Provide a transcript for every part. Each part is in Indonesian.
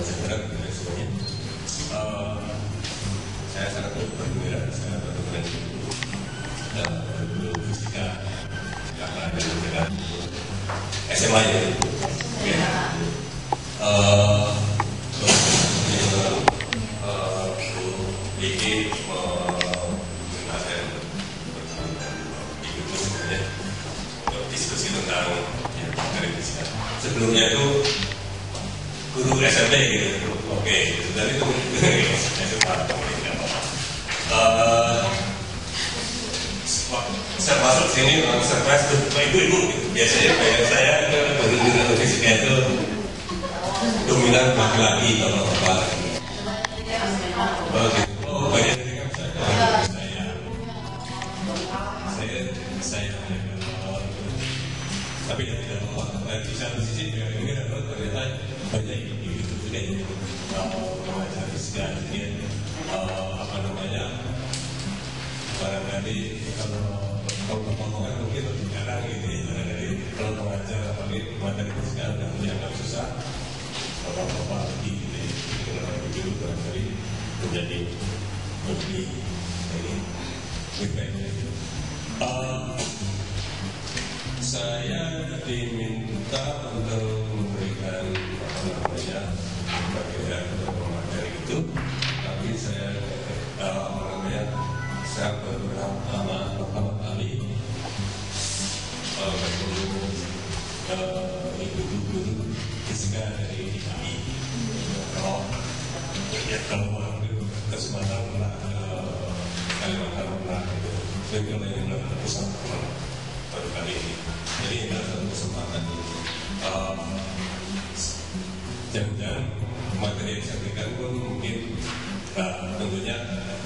sejarah dan semuanya. Saya sangat bergembira, saya bergembira dan berburu fisika karena ada sejarah SMA ya. Ini diskusi tentang materi fisika. Sebelumnya itu guru SMP gitu, oke. Dan itu saya masuk sini surprise tuh ibu-ibu gitu. Biasanya kayak saya guru fisika itu dominan laki-laki atau apa. Oh, banyak dari saya tapi tidak mau di satu sisi ternyata banyak itu juga yang membaca fisika jadi apa namanya barangkali kalau ngomongkan mungkin lebih jarang gitu ya barangkali kalau mengajar apalagi materi fisika udah dianggap susah bapak-bapak lagi gitu ya kalau begitu barangkali menjadi lebih ini saya diminta untuk memberikan bagian materi itu, tapi saya saya pertama kali bertemu ibu-guru fisika dari DKI. Kalau ke Sumatera Kalimantan itu, saya kira ini pusat baru kali ini. Jadi ini adalah kesempatan ini. Jangan-jangan materi yang saya berikan pun mungkin tentunya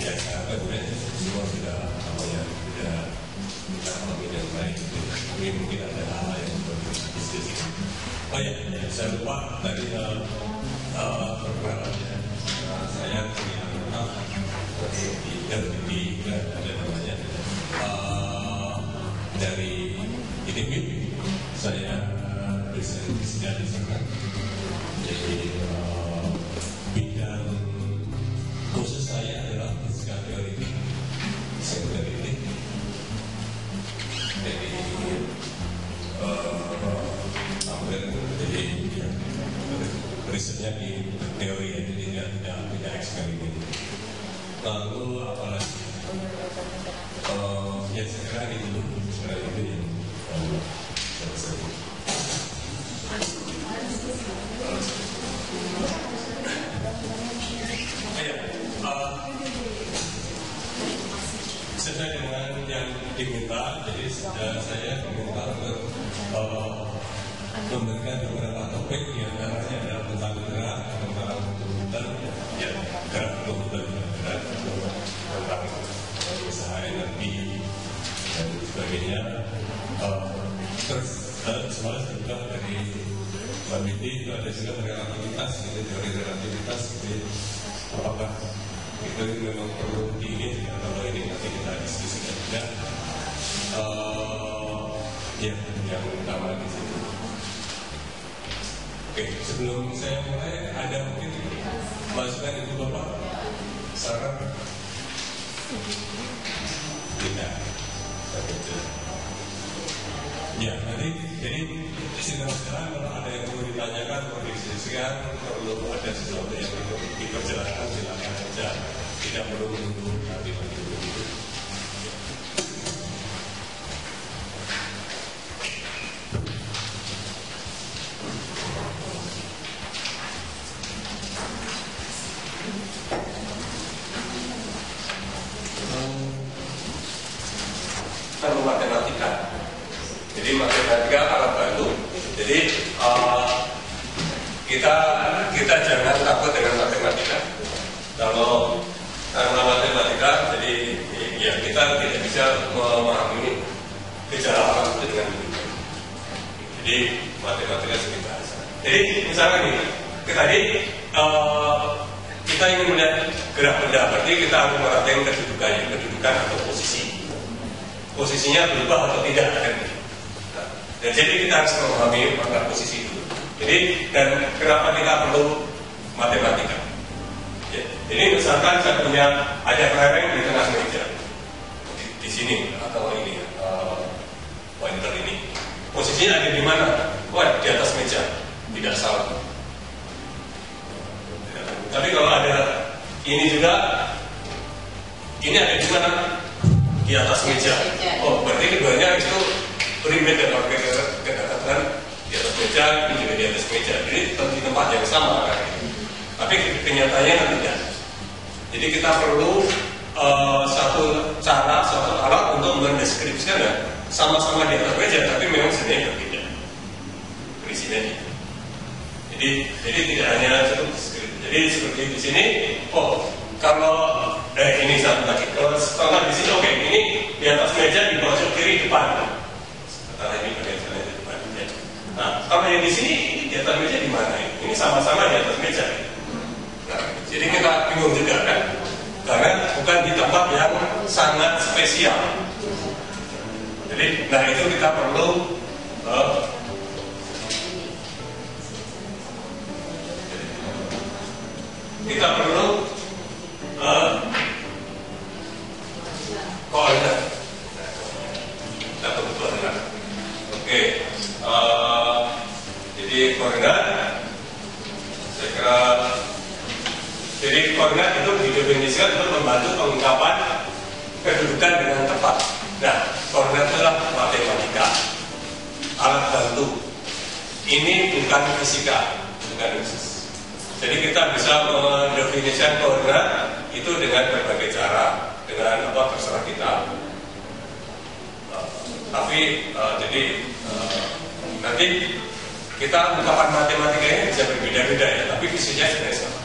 biasa, semua sudah tidak alami dengan baik. Tapi mungkin ada hal yang perlu diskusikan. Oh ya, saya lupa tadi perkenalannya. Saya punya di ada namanya dari ITB, saya dosen fisika di sana. Jadi bidang khusus saya adalah fisika teoretik, sekuleristik. Jadi hampir jadi risetnya di teori, jadi tidak eksperimen. Lalu apalagi ya sekarang itu yang selesai. Sesuai dengan yang diminta, jadi saya diminta untuk memberikan beberapa topik yang antaranya adalah tentang gerak, tentang komputer, ya gerak komputer, gerak tentang usaha energi dan sebagainya. Terus semuanya juga dari Mbak Miti itu ada juga relativitas, gitu, teori relativitas, gitu. Apakah itu memang perlu diingin kalau ini nanti kita diskusikan juga. Ya, yang utama di situ. Oke, sebelum saya mulai, ada mungkin masukan Ibu Bapak? Saran? Tidak. Ya, nanti jadi sekarang kalau ada yang perlu ditanyakan, perlu didiskusikan, perlu ada sesuatu yang perlu diperjelaskan, silakan saja. Tidak perlu menunggu nanti begitu. Perlu matematika. Jadi matematika alat bantu. Jadi kita jangan takut dengan matematika. Kalau karena matematika, jadi ya kita tidak bisa memahami gejala alam itu dengan baik. Jadi matematika seperti bahasa. Jadi misalnya nih, kita ingin melihat gerak benda, berarti kita harus merhatiin kedudukan atau posisinya berubah atau tidak kan? Dan jadi kita harus memahami pada posisi itu. Jadi dan kenapa kita perlu matematika. Ya. Jadi misalkan saya punya ada kelereng di tengah meja, di sini atau ini pointer ini, posisinya ada di mana? Wah, di atas meja, tidak salah. Tapi kalau ada ini juga, ini ada di mana? Di atas meja. Oh, berarti keduanya itu berbeda. Kalau kita katakan di atas meja, ini juga di atas meja. Jadi di tempat yang sama kan? Tapi kenyataannya tidak. Jadi kita perlu satu cara, satu alat untuk mendeskripsikan ya, sama-sama di atas meja, tapi memang sebenarnya berbeda peristiwa ini. Jadi tidak hanya jadi seperti di sini. Oh, kalau ini satu lagi. Kalau contoh di sini, oke, ini di atas meja di pojok kiri depan. Setelah ini bagian sana di depan. Ya. Nah, kalau yang di sini ini di atas meja di mana? Ini sama-sama di atas meja. Nah, jadi kita bingung juga kan? Karena bukan di tempat yang sangat spesial. Jadi, nah itu kita perlu koordinat. Kita perlu koordinat. Oke. Jadi koordinat, saya kira. Jadi koordinat itu didefinisikan untuk membantu pengungkapan kedudukan dengan tepat. Nah, koordinat adalah matematika, alat bantu. Ini bukan fisika, bukan fisika. Jadi kita bisa mendefinisikan koordinat itu dengan berbagai cara, dengan apa terserah kita. Tapi jadi nanti kita ungkapan matematika ini bisa berbeda-beda ya, tapi visinya sebenarnya sama.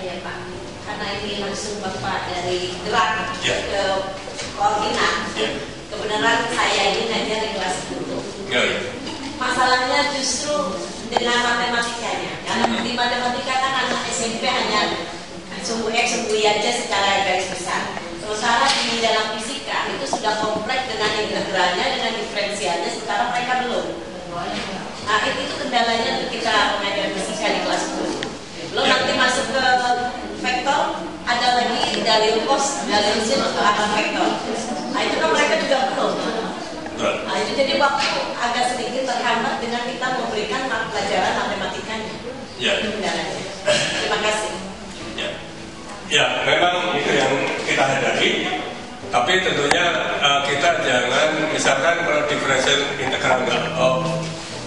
Ya Pak, karena ini langsung Bapak dari gerak ya. ke koordinat. Ya. Kebenaran saya ini ngajar di kelas 10. Ya. Masalahnya justru dengan matematikanya. Karena di matematika kan anak SMP hanya sumbu X, sumbu Y aja secara garis besar. Sementara di dalam fisika itu sudah kompleks dengan integralnya, dengan diferensialnya, sekarang mereka belum. Nah, itu kendalanya ketika mengajar fisika di kelas 10. Belum nanti masuk ke vektor, ada lagi dalil cos, dalil sin untuk akan vektor. Nah, itu kan mereka juga belum. Nah, itu jadi waktu agak sedikit terhambat dengan kita memberikan pelajaran matematikanya. Ya. Itu kendalanya. Terima kasih. Ya. Ya, memang itu yang kita hadapi. Tapi tentunya kita jangan, misalkan kalau diferensial integral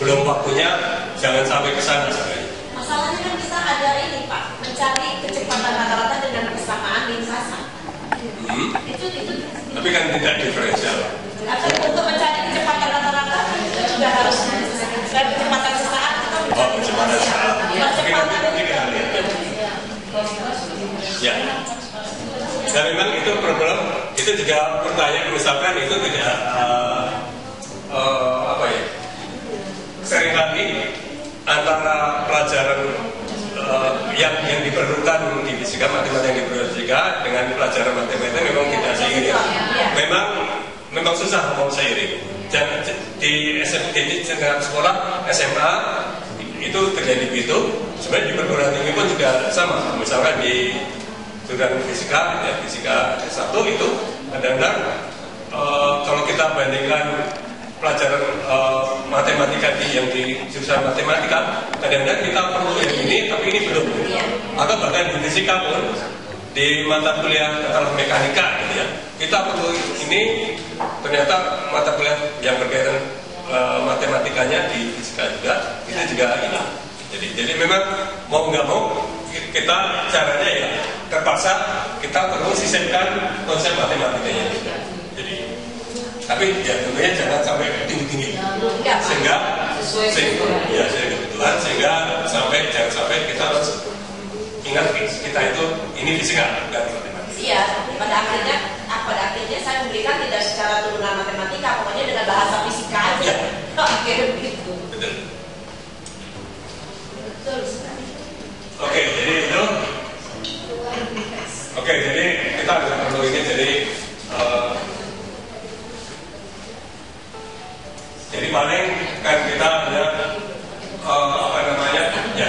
belum waktunya, jangan sampai ke sana sebenarnya. Masalahnya kan kita ada ini Pak, mencari kecepatan rata-rata dengan persamaan lintasan. Itu. Tapi kan tidak diferensial. Tapi untuk mencari kecepatan rata-rata itu juga harus kecepatan sesaat atau kecepatan sesaat. Kecepatan ya. Dan memang itu problem. Itu juga pertanyaan, misalkan itu tidak apa ya? Seringkali antara pelajaran yang diperlukan di fisika, matematika yang diperlukan fisika dengan pelajaran matematika memang tidak seiring. Memang susah mau seiring. Dan di sekolah SMA itu terjadi begitu. Sebenarnya di perguruan tinggi pun juga sama. Misalkan di jurusan fisika, ya fisika S1 itu kadang-kadang kalau kita bandingkan pelajaran matematika yang di jurusan matematika, kadang-kadang kita perlu yang ini, tapi ini belum. Atau bahkan di fisika pun, di mata kuliah tata mekanika, gitu ya, kita perlu ini, ternyata mata kuliah yang berkaitan matematikanya di fisika juga, itu juga ini. Jadi memang mau nggak mau kita caranya ya terpaksa kita perlu sisipkan konsep matematikanya. Jadi tapi ya tentunya jangan sampai tinggi-tinggi sehingga ya kebetulan sehingga jangan sampai kita harus ingat kita itu ini fisika bukan matematika. Iya, pada akhirnya saya memberikan tidak secara turunan matematika, pokoknya dengan bahasa fisika aja. Ya. Akhirnya begitu. Betul. Betul sekali. Oke, jadi itu. Oke, jadi kita bisa perlu ini jadi paling kan kita ada apa namanya ya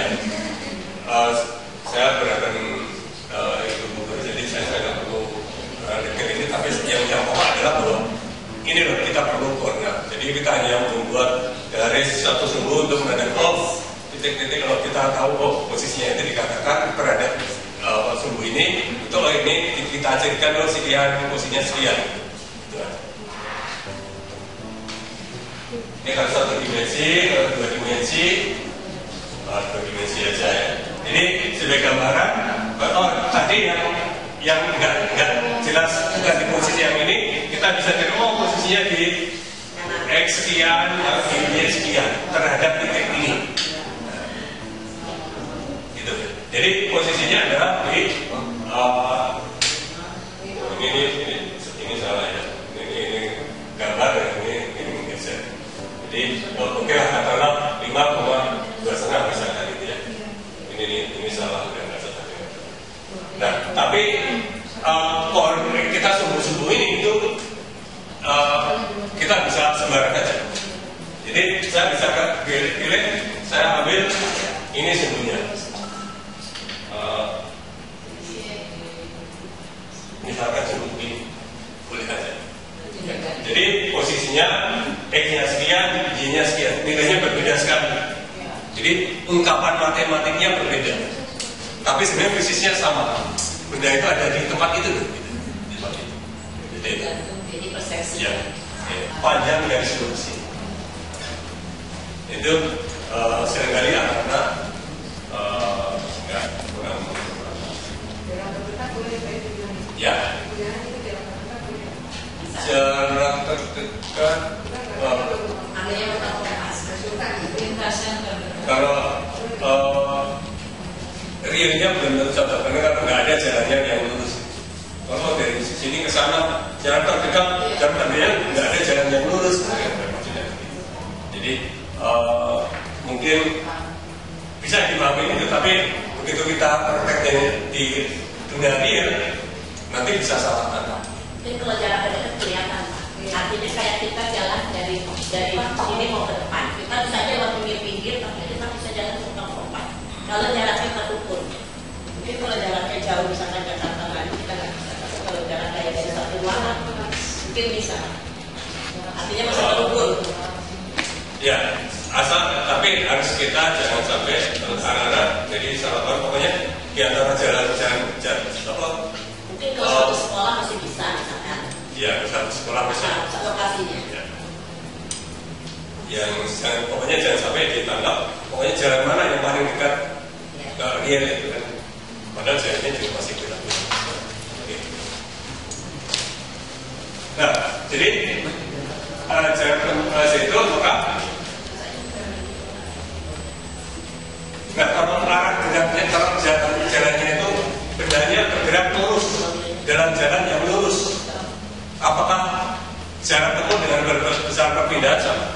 Jadi kita hanya membuat garis satu sumbu untuk menandakan titik-titik kalau kita tahu posisinya itu dikatakan terhadap sumbu ini, itu ini kita cirikan sekian, posisinya sekian. Ini kalau satu dimensi, kalau dua dimensi, dua dimensi aja ya. Ini sebagai gambaran. Tadi yang enggak jelas bukan di posisi yang ini, kita bisa cari posisinya di X sekian, di Y sekian terhadap titik ini. Gitu. Jadi posisinya adalah di ini salah ya. Ini gambar ya, ini geser. Jadi oke lah katakanlah 5,2 misalnya gitu ya. Ini salah udah nggak salah. Nah tapi kalau kita sumbu-sumbu ini itu kita bisa sembarangan aja. Jadi saya bisa pilih, saya ambil ini sumbunya. Misalkan sumbu ini boleh aja. Jadi posisinya X-nya sekian, Y-nya sekian, nilainya berbeda sekali. Jadi ungkapan matematiknya berbeda. Tapi sebenarnya fisiknya sama. Benda itu ada di tempat itu loh. Jadi persepsi. Ya, panjang dari seluruh sini. Itu seringkali anak-anak kurang. Ya. Jarak terdekat kalau realnya belum tentu cocok karena nggak ada jalannya yang lurus. Kalau dari sini ke sana jarak terdekat, jarak tandanya nggak ada jalan yang lurus. Jadi mungkin bisa dipahami itu, tapi begitu kita prakteknya di dunia real nanti bisa salah tangkap. Mungkin kalau jarak dekat kelihatan, artinya kayak kita jalan dari sini mau ke depan, kita bisa jalan pinggir-pinggir, tapi kita bisa jalan ke tempat. Kalau jaraknya terukur, mungkin kalau jaraknya jauh misalkan Jakarta lagi kita nggak bisa. Tapi kalau jarak kayak dari satu ruangan, mungkin bisa. Artinya masih terukur. Ya, asal tapi harus kita jangan sampai terarah. Jadi salah satu pokoknya di antara jalan-jalan apa? Mungkin kalau satu sekolah masih bisa misalkan. Ya, satu sekolah bisa. Satu lokasinya. Ya. Yang pokoknya jangan sampai ditangkap. Pokoknya jalan mana yang paling dekat ke real itu kan. Padahal jalannya juga masih beda. Nah, jadi jalan itu maka. Nah, kalau arah geraknya, kalau jalannya itu bendanya bergerak lurus dalam jalan yang lurus. Apakah jarak tempuh dengan besar perpindahan sama?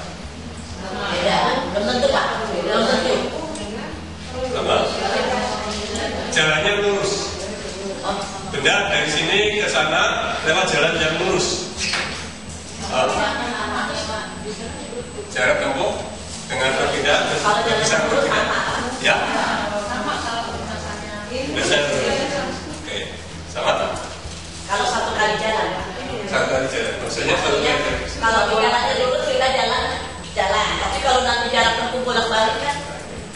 Beda, belum tentu Pak. Belum tentu. Apa? Jalannya lurus. Benda dari sini ke sana lewat jalan yang lurus. Jarak tempuh dengan perpindahan besar perpindahan. Ya. Besar. Oke. Sama. Kalau satu kali jalan. Satu kali jalan. Maksudnya satu kali jalan. Kalau jalannya lurus kita jalan. Tapi kalau nanti jarak tempuh bolak-balik kan.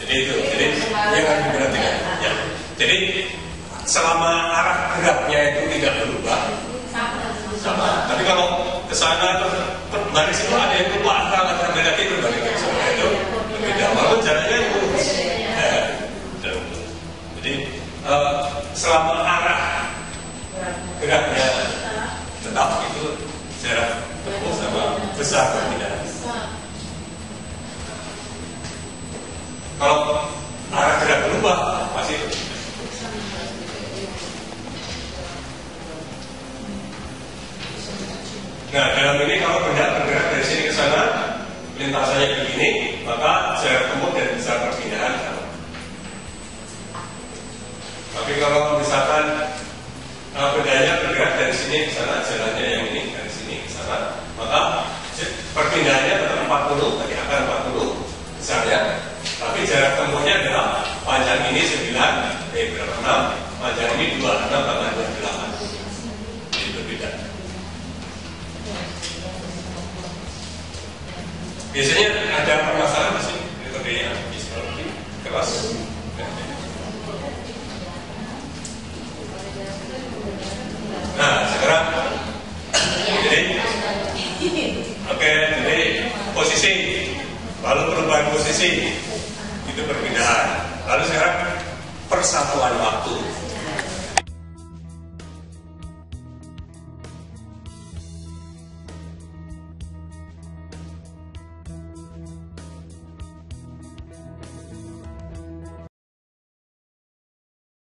Jadi itu. Jadi yang harus diperhatikan. Ya. Jadi selama arah geraknya itu tidak berubah. Sama. Tapi kalau ke sana baris itu ada yang keluar atau berbeda itu berbalik itu berbeda. Walaupun jalannya lurus. Jadi selama arah geraknya tetap itu jarak tempuh sama besar perbedaan. Kalau arah gerak berubah masih itu. Nah, dalam ini kalau benda bergerak dari sini ke sana, lintasannya begini, maka jarak tempuh dan besar perpindahan sama. Tapi kalau misalkan bendanya bergerak dari sini ke sana, jalannya yang ini dari sini ke sana, maka perpindahannya tetap 40, tadi akan 40 besarnya. Tapi jarak tempuhnya adalah panjang ini 9, berapa 6, panjang ini 26 tambah 28. Jadi berbeda. Biasanya ada permasalahan di sini, metodenya bisa lebih keras. Nah, sekarang jadi oke, jadi posisi lalu perubahan posisi itu perpindahan. Lalu sekarang persatuan waktu.